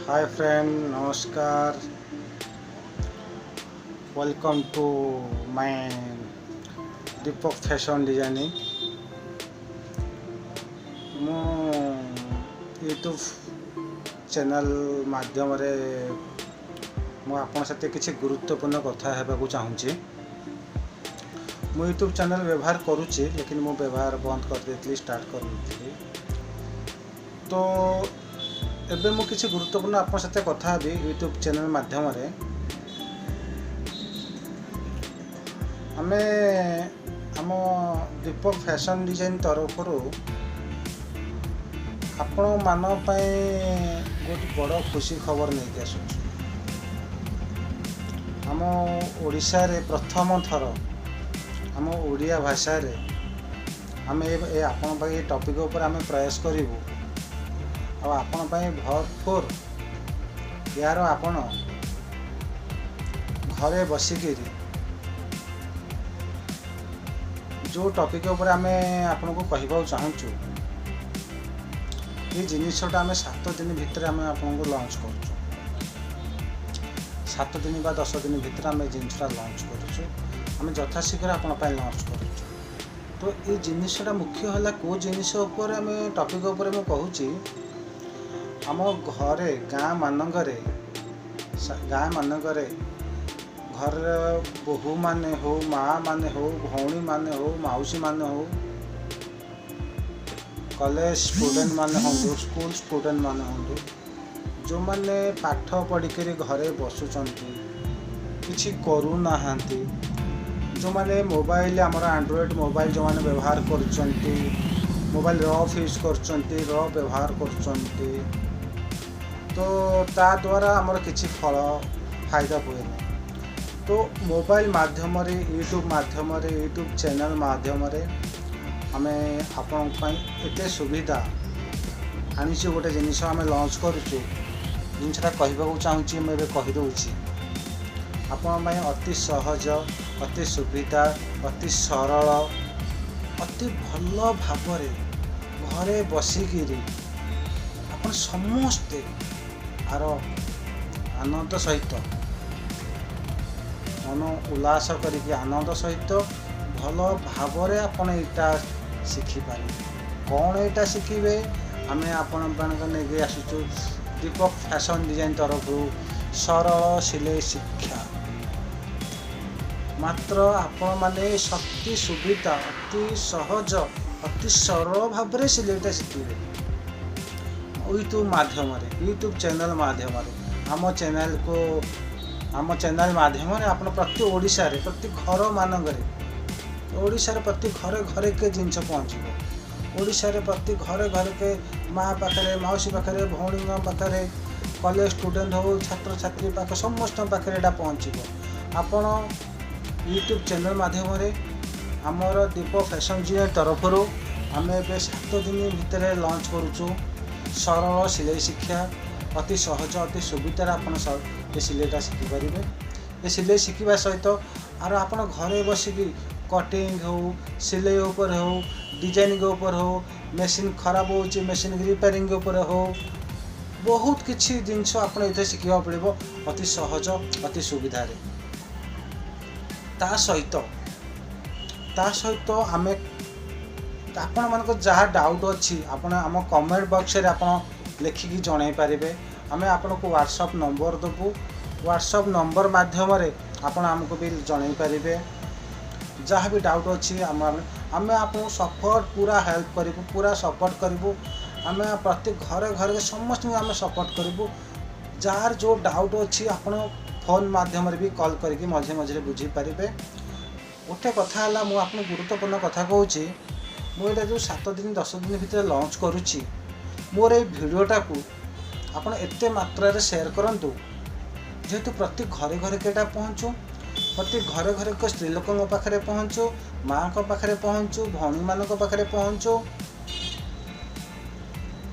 हाय friend, नमस्कार। Welcome to my Deepak fashion designing. मु YouTube channel माध्यम रे मु आपन सते किछि गुरुत्वपूर्ण कथा हेबाकू चाहूँची। मु यूट्यूब चैनल व्यवहार करूची, लेकिन मु व्यवहार बंद कर देथली, स्टार्ट कर देथली। तो एबे मु किछि गुरुत्वपूर्ण आपन सते कथा हेबी यूट्यूब चैनल माध्यम रे। आमे आम दीपक फैशन डिजाइन तरफ आपण मान गोटे बड़ खुशी खबर नहीं के आसुଛୁ। आम ओडिशा रे प्रथम थर आम ओडिया भाषा रे आमे ए आपण पाई टॉपिक ऊपर आमे प्रयास करिवु आ आपण पाई भरपूर यार आपण घरे बसिकिरी जो टॉपिक ऊपर आमे आपण को कहबा चाहूछु। ये जिनिसटा आमे 7 दिन भितर आमे आपण को लॉन्च करछु। 7 दिन बा 10 दिन भितर आमे जिनिसटा लॉन्च करछु। आमे यथाशीघ्र आपण पाई लॉन्च करछु। तो ये जिनिसटा मुख्य हला को जिनिस ऊपर आमे टॉपिक ऊपर मैं कहूची। आम घरे गाँ मानकरे घर बोहू माने हो, माँ माने हो, भौणी माने हो, मौसी माने हो, कॉलेज स्टूडेंट माने हो, स्कूल स्टूडेंट माने हो, जो माने पाठ पढ़िकर घरे बसुचंती किछि करू नाहांती, जो माने मोबाइल आमर एंड्रॉइड मोबाइल जो माने व्यवहार करचंती, मोबाइल रफ यूज करचंती, रफ व्यवहार करचंती, तो ता द्वारा आमर किछि फल फायदा हुए नहीं। तो मोबाइल माध्यम रे, यूट्यूब माध्यम रे, यूट्यूब चैनल माध्यम रे आमे आपण पई एते सुविधा आनिछि। गोटे जिनिस आमे लॉन्च करूछु, जिनिसटा कहबाकू चाहूछि, मैं एबे कहि दउछि। आपण पई अति सहज, अति सुविधा, अति सरल, अति भल भाबरे घरे बसिकिरी आपण समस्ते आर आनंद सहित मन उल्लास करिक आनंद सहित भल भावरे आपण एटा शिखिपारे। कौन एटा शिखिबे आमे आपण नहीं आसुचु दीपक फैशन डिजाइन तरफ सरल सिलाई शिक्षा। मात्र आपण माने शक्ति सुविधा अति सहज अति सरल भावरे सिलाईटा शिखिबे यूट्यूब माध्यम रे, यूट्यूब चैनल माध्यम रे। आम चैनल माध्यम रे आपण प्रति ओडिशा रे, प्रति घर मानक ओडिशा रे प्रति घरे घरे के जिनस पहुँचो। ओडिशा रे प्रति घरे घरे के माँ पाखरे, मौसी पाखरे, भौणी पाखरे, कॉलेज स्टूडेंट हो, छात्र छात्री पाख समस्त पाखरे एटा पहुँचो। आपण यूट्यूब चैनल माध्यम रे आमर दीपक फैशन डिजाइन तरफ आमे 7 दिन भितर लॉन्च करूछु। सरल सिलाई शिक्षा अति सहज अति सुविधार आपण ये सिलाईटा शिखिपारे। ये सिलाई शिखा सहित आर आपण घरे बसिकी कटिंग हो, सिलाई उपर हो, डिजाइनिंग उपर हो, मेसीन खराब हो, मेसीन रिपेयरिंग उपर हो, बहुत किछि जिनस आपण इथे शिखिबा पड़िबो अति सहज अति सुविधार। ता सहित आमे आपण मानको जहाँ डाउट अच्छी आपण आम कमेंट बॉक्स रे आपण लिखिकी जणाई पारिबे। आमे आपनको व्हाट्सएप नंबर देबू। व्हाट्सएप नंबर माध्यम रे आपण हमको भी जणाई पारिबे। जहाँ भी डाउट अच्छी आमे आपको सपोर्ट पूरा हेल्प करिबू, पूरा सपोर्ट करिबू। आमे प्रति घरे घरे समस्त आमे सपोर्ट करिबू। जार जो डाउट अच्छी आपण फोन माध्यम रे भी कॉल करके मझे मझे बुझी पारिबे। गोटे कथा हला मु आपन गुरुत्वपूर्ण कथा कहूची। मु एटा जो 7 दिन 10 दिन भितर लॉन्च करूची, मोर ए वीडियोटा को आपण एते मात्रा रे शेयर करंतु, जेहेतु प्रति घरे घरे केटा पहुँचू, प्रति घरे घरे को स्त्री लोकों पाखरे पहुँचू, माँ को पाखरे पहुँचू, भौणी मानक पाखरे पहुँचू,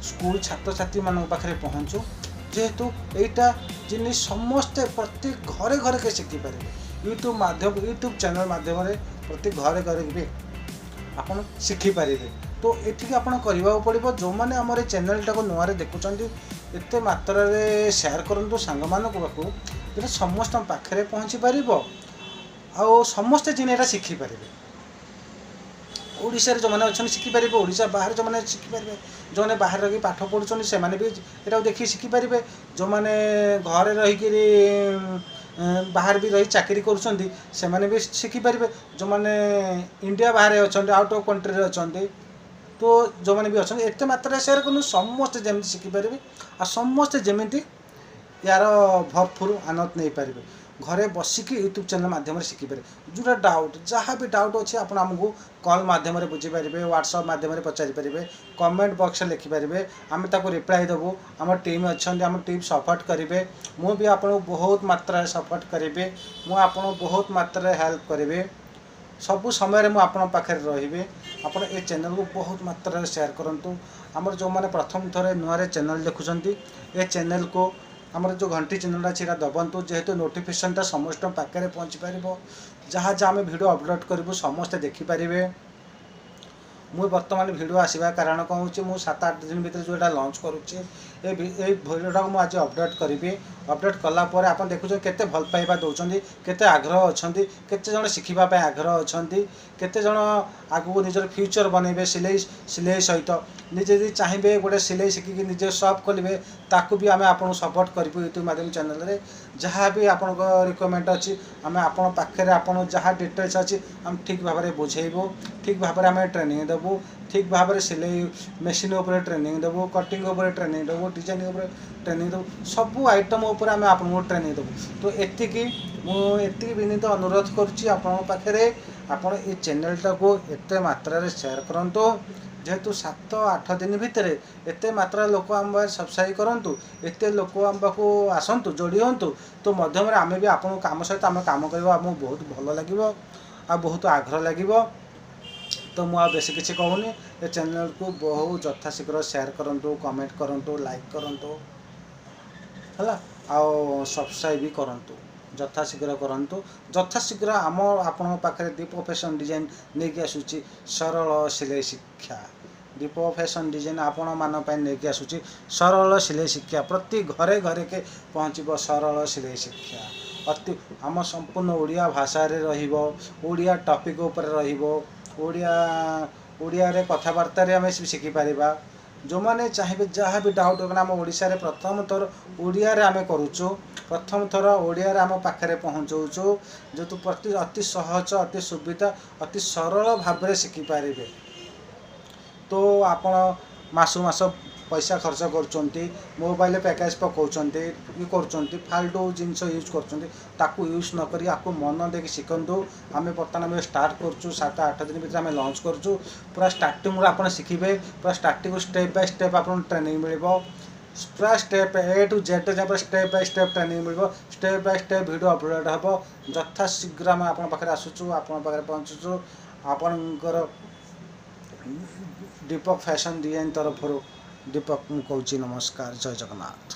स्कूल छात्र छात्री मानक पाखरे पहुँचू। जेहेतु एटा जिनिस समस्ते प्रति घरे घरे के शिखि पारे। यूट्यूब चैनल माध्यम रे प्रति घरे घरे भी आपण शिखि पारे। तो ये आपड़ करने पड़ो जो मैंने आम चैनल टाक नुआ देखुं एते मात्रा रे शेयर करंतु सांग मानक पाखु जे समस्त पाखरे पहुँची पारिबो आ समस्ते जिन शिखी पारे ओडिशा जो मैंने अच्छा शिखिपारे ओडिशा बाहर जो मैंने शिखिपारे जो मैंने बाहर रही पाठ पढ़ुं से भी यहाँ देखिए शिखिपारे जो मैंने घरे रहीकि बाहर भी रही चाकरी करुँच भी शिखिपारे जो मैंने इंडिया बाहर अच्छा आउट ऑफ कंट्री अच्छा तो जो मैंने भी अच्छा एत मात्रा शेयर कर समस्ते जमी शिखिपारे आ समस्ते जमी यार भरपूर आनंद नहीं पारे घरे बसिकी यूट्यूब चैनल माध्यम शिखिपारे जोटा डाउट जहाँ भी डाउट अच्छे आप आमको कॉल माध्यम बुझीपारे व्हाट्सएप माध्यम पचारि पारे कमेंट बॉक्स लिखिपारे आम ताको रिप्लाई देबू आम टीम अच्छा आम टीम सपोर्ट करेंगे मु भी आपको बहुत मात्रा सपोर्ट करी मुझे बहुत मात्रा हेल्प करेंगे सबु समय मु आपन पाखे रही आप चैनल को बहुत मात्रा शेयर करूँ आमर जो मैंने प्रथम थर नुआ चैनल देखुं ये चैनल को आमर जो घंटी चिन्हटा अच्छी दबंतु जेहेतु नोटिफिकेशन समस्त पाखे पहुँची पार जहाँ जहाँ आम भिड अपलोड करूँ समस्ते देखिपारे मुझे बर्तमान भिड आसवा कारण कौन हो 7-8 दिन भर जो लॉन्च करुच्चे भिडटा को आज अपडेट करी अपडेट कलापर आप देखुच केते भल पाइबा दौरान केते आग्रह अच्छा केते जन शिखिबा आग्रह अच्छा केते जन आगु निजर फ्यूचर बनइबे सिलाई सहित निजे यदि चाहिए गोटे सिलाई शिखिकी निजे शॉप खोलिबे ताकू भी आम आपको सपोर्ट करूँ यूट्यूब माध्यम चैनल रे जहाँ भी आपन रिकमेंड अच्छी आम आपण पाखे आपन जहाँ डिटेल्स अच्छी आम ठीक भाव में बुझेबू ठीक भाव में आम ट्रेनिंग देबू ठीक भाव में सिलाई मेसीन उपर ट्रेनिंग देबू कटिंग उपर ट्रेनिंग देबू डिजाइनिंग उपर ट्रेनिंग देबू सबू आइटम उपर आम आपको ट्रेनिंग देबू तो एतिकी मुझे विनीत अनुरोध करुच्ची आपण पाखे आपण ये चैनलटा को एत मात्रा शेयर करंतु जेहेतु 7-8 दिन भितर एत मात्रा लोक आम सब्सक्राइब करूँ एत लोक आम पाखु आसतु जोड़ी हूँ तो मध्यम आम भी आप कम सहित आम कम करवा आमको बहुत भल लगे आ बहुत आग्रह लगे तो मुझे बेस किसी कहूनी ये चैनल को बहुत यथाशीघ्र शेयर करूँ कमेंट करूँ लाइक करूँ है आओ सब्सक्राइब भी करूँ यथाशीघ्र करूँ यथाशीघ्र आम आपण पाखे दीप फैशन डिजाइन नहीं आसूची सरल सिलाई शिक्षा दीप फैशन डिजाइन आपण मान नहीं आसूची सरल सिलाई शिक्षा प्रति घरे घरे के पहुँचब सरल सिलाई शिक्षा अति आम संपूर्ण ओडिया भाषा रे रहिबो ओडिया टॉपिक ऊपर रहिबो ओडिया रे कथबार्ता रे आम शिखि पारिबा जो मैंने चाहिए जहाँ भी डाउट होगा आम ओडिशा रे प्रथम थर ओडिया रे आम करूचु प्रथम थर ओडिया रे आम पाखे पहुँचाऊँ जो प्रति अति सहज अति सुविधा अति सरल भाव में शिखिपारे तो आपण मासु मास पैसा खर्च कर मोबाइल पैकेज पकाउछन्ते ये कर फाल्टू जिनस यूज कर यूज नक आपको मन देख शिखु आम बर्तमान स्टार्ट करुँ 7-8 दिन भर आम लॉन्च करुँ पूरा स्टार्टिंग आप शिखे पूरा स्टार्टिंग स्टेप बाय स्टेप आप ट्रेनिंग मिल पूरा step A to Z step by step training मिल step by step video upload हम यथाशीघ्र आम आप आसुचु आप पहुँचुचु आपणकर दीपक फैशन डिजाइन तरफ दीपक कहूँ नमस्कार जय जगन्नाथ।